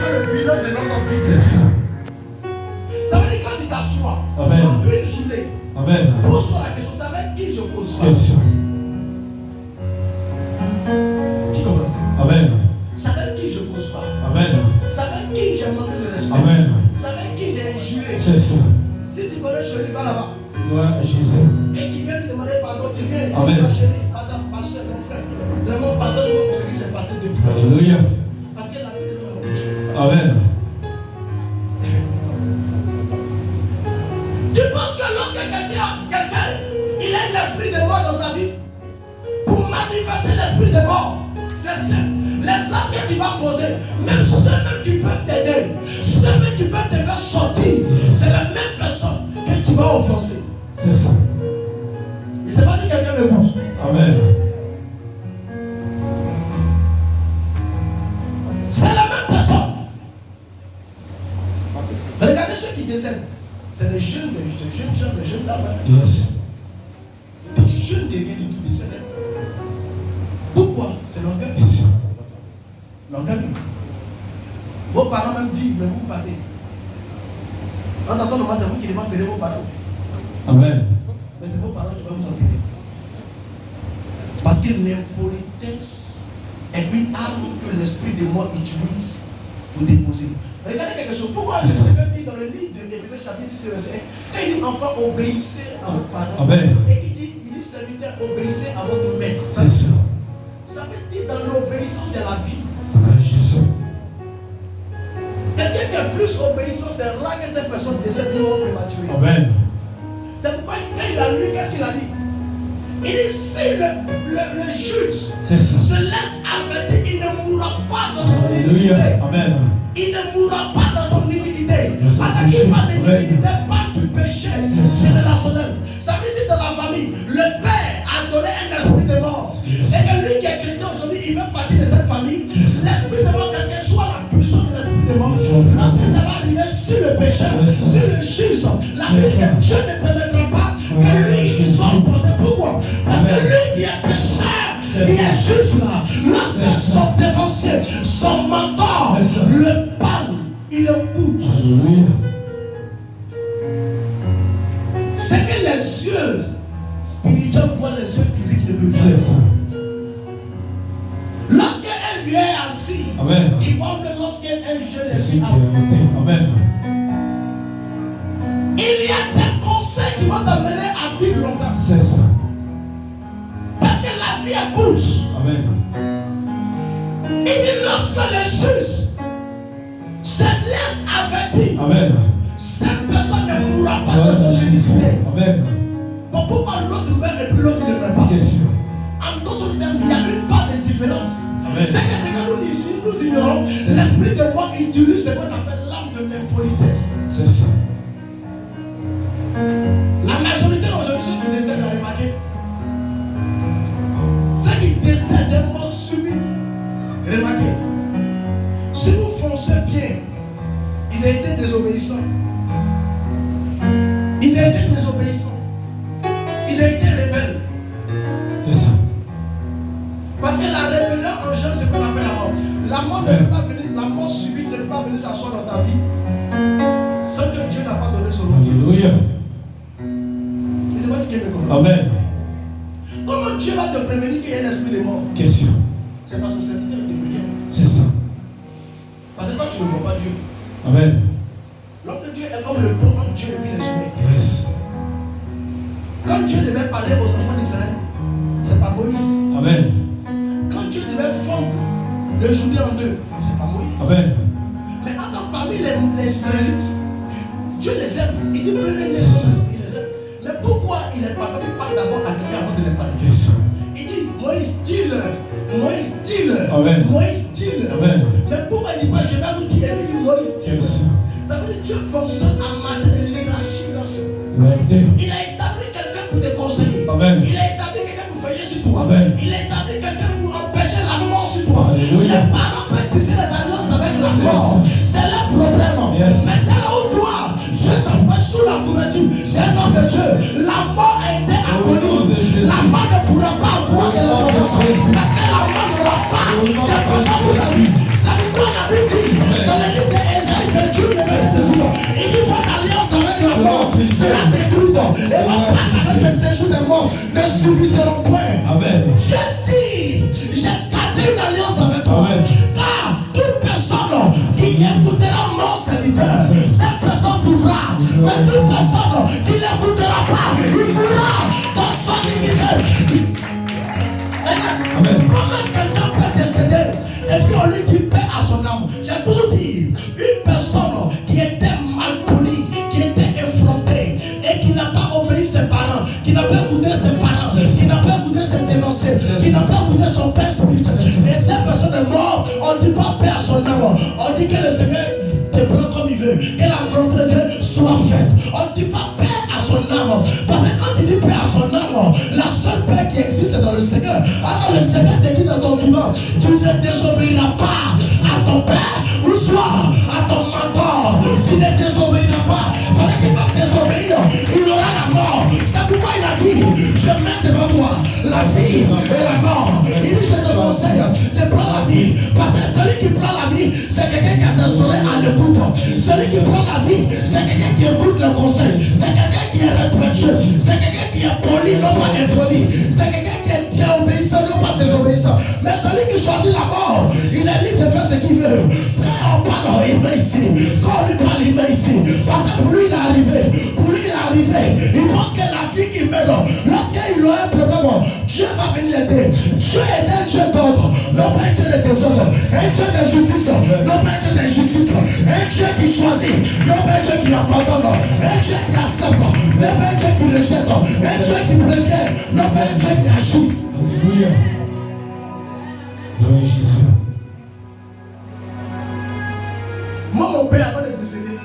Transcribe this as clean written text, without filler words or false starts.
fait le bilan de notre vie. C'est ça. Ça veut dire quand tu t'assois, Amen. dans une journée, Amen. pose-toi la question, c'est avec qui je pose pas. Question. Qui comprend? Amen. C'est avec qui je pose pas. Amen. C'est avec qui j'ai manqué de respect. Amen. C'est avec qui j'ai injuré. C'est ça. Si tu connais Chérie, va là-bas. Gloire à Jésus. Et qui vient lui demander pardon, tu viens et tu Amen. dis, ma chérie, madame, ma soeur, mon frère, vraiment pardonne-moi pour ce qui s'est passé depuis. Alléluia. Parce que la vie de l'homme. Amen. Tu penses que lorsque quelqu'un, il a l'esprit de mort dans sa vie, pour manifester l'esprit de mort, c'est simple. Les actes que tu vas poser, même ceux-mêmes qui peuvent t'aider, ceux-mêmes qui peuvent te faire sortir, c'est la même personne que tu vas offenser. C'est ça. Je ne sais pas si quelqu'un m'écoute. Amen. C'est la même personne. Regardez ceux qui décèdent. C'est des jeunes gens, des jeunes dames. Yes. Des jeunes deviennent du tout décédés. Pourquoi? C'est l'orgueil. Yes. L'orgueil. Vos parents même vivent, mais vous partez. En tant que moi, c'est vous qui devez enterrer vos parents. Amen. Mais c'est vos parents qui vont vous enterrer. Parce que l'impolitesse est une arme que l'esprit de mort utilise pour déposer. Regardez quelque chose. Pourquoi le Seigneur dit dans le livre de Hébreux chapitre 6 verset 1, quand il dit enfant, obéissez à vos parents. Amen. Et il dit serviteur, obéissez à votre maître. C'est ça. Ça veut dire dans l'obéissance, il y a la vie. Amen. Jésus. Quelqu'un qui est plus obéissant, c'est rare que cette personne décède de mort prématurée. Amen. C'est pourquoi quand il a lu, qu'est-ce qu'il a dit? Il dit si le juge se laisse avertir, il ne mourra pas dans son iniquité. Amen. Il ne mourra pas dans son iniquité. Pendant qu'il parle d'iniquité, parle du péché générationnel. Ça veut dire dans la famille, le père a donné un esprit de mort. Et que lui qui est chrétien aujourd'hui, il veut partir de cette famille. L'esprit de mort, quelle que soit la puissance de l'esprit de mort, lorsque ça va arriver sur le péché, sur le juge, la Bible, Dieu ne permettra pas que lui il soit emporté. Pourquoi? Parce que lui qui est pécheur, qui est juste là, lorsque son défenseur, son mentor, le parle, il écoute. C'est que les yeux spirituels voient les yeux physiques ne peuvent pas. Lorsqu'un vieux est assis, Amen. il voit que lorsqu'un jeune est assis, Amen. il y a des conseils qui vont t'amener à vivre longtemps. C'est ça. Parce que la vie est courte. Amen. Il dit lorsque le juge se laisse avertir, Amen. cette personne ne mourra pas de son iniquité. Amen. Bon, pourquoi l'autre meurt et puis l'autre ne meurt pas? Question. En d'autres termes, il y a une part de différence. Amen. C'est que ce que nous ici, nous ignorons, l'esprit de mort utilise ce qu'on appelle l'âme de l'impolitesse. C'est ça. La majorité d'aujourd'hui, ceux qui décèdent, vous remarqué, ceux qui décèdent de mort subite, remarquez, si vous foncez bien, ils ont été désobéissants. Ils ont été désobéissants. Ils ont été rebelles. C'est ça. Parce que la rébellion engendre ce qu'on appelle la mort. La mort ne peut pas venir, la mort subite ne peut pas venir s'asseoir dans ta vie sans que Dieu n'a pas donné son nom. Alléluia. Mais c'est pas ce qu'il me comprend. Amen. Comment Dieu va te prévenir qu'il y a un esprit de mort? Question. C'est parce que c'est serviteur est débrouillé. C'est ça. Parce que toi tu ne vois pas Dieu. Amen. L'homme de Dieu est comme le pont entre Dieu et puis les humains. Yes. Quand Dieu devait parler aux enfants d'Israël, c'est pas Moïse. Amen. Quand Dieu devait fondre le Judée en deux, c'est pas Moïse. Amen. Mais attends, parmi les Israélites, Dieu les aime. Il dit prenez les choses, il les aime. Mais pourquoi il ne parle pas? Il parle d'abord à quelqu'un avant de les parler. Yes. Il dit Moïse, dis-leur. Moïse, dis-leur. Amen. Moïse, dis-leur. Amen. Mais pourquoi il dit pas je vais vous dire? Il dit Moïse, dis-leur. Yes. Ça veut dire que Dieu fonctionne en matière de hiérarchisation. Il a été. Il a établi quelqu'un pour te conseiller. Amen. Il a établi quelqu'un pour veiller sur toi. Amen. Il a établi quelqu'un pour empêcher la mort sur toi. Alléluia. Les parents peuvent tisser les alliances avec la C'est mort. ça. C'est le problème. Yes. Mais là où toi, Dieu s'envoie sous la couverture des hommes de Dieu. La mort a été abolie. La mort ne pourra pas avoir de l'importance. Parce que la mort n'aura pas d'importance sur la vie. Ça veut dire la Bible dit dans le livre Il dit votre alliance avec la mort sera détruite. Et votre pacte avec le séjour des morts ne subsistera point. Amen. J'ai dit, j'ai gardé une alliance avec toi. Amen. Car toute personne qui écoutera mon serviteur, cette personne vivra. Mais toute personne qui n'écoutera pas, il mourra dans son iniquité. Amen. Comment quelqu'un peut décéder et puis on lui dit paix à son âme? J'ai toujours dit, une personne qui était mal polie, qui était effrontée et qui n'a pas obéi ses parents, qui n'a pas écouté ses parents, qui n'a pas écouté ses dénoncés, qui n'a pas écouté son père spirituel, et cette personne est morte, on ne dit pas paix à son âme, on dit que le Seigneur te prend comme il veut, que la volonté de Dieu soit faite. On ne dit pas paix à son âme, parce que quand tu dis paix à son âme, la seule paix qui existe c'est dans le Seigneur. Alors le Seigneur te dit dans ton vivant, tu ne désobéiras pas à ton père ou soit à ton mentor. Tu ne désobéiras pas, parce que quand tu désobéis, il aura la mort. C'est pourquoi il a dit, je mets devant moi la vie et la mort. Il dit, je te conseille de prendre la vie, parce que celui qui prend la vie, c'est quelqu'un qui a ses oreilles à l'écoute. Celui qui prend la vie, c'est quelqu'un qui écoute le conseil, c'est quelqu'un qui est respectueux, c'est quelqu'un qui est poli, non pas impoli, c'est quelqu'un qui est obéissant, non pas désobéissant. Mais celui qui choisit la mort, il est libre de faire ce qu'il veut. Quand on parle, il met ici. Quand on lui parle, il met ici. Parce que pour lui, il est arrivé. Pour lui, il est arrivé. Il pense que la vie qu'il met là, lorsqu'il a un problème, Dieu va venir l'aider. Dieu est un Dieu d'ordre, non pas un Dieu de désordre. Un Dieu de justice, non pas un Dieu d'injustice. Un Dieu qui choisit, non pas un Dieu qui abandonne. Un Dieu qui accepte, non pas un Dieu qui rejette. Un Dieu qui prévient, non pas un Dieu qui agit. Alléluia. Gloire à Jésus. Moi, mon père, avant de décéder,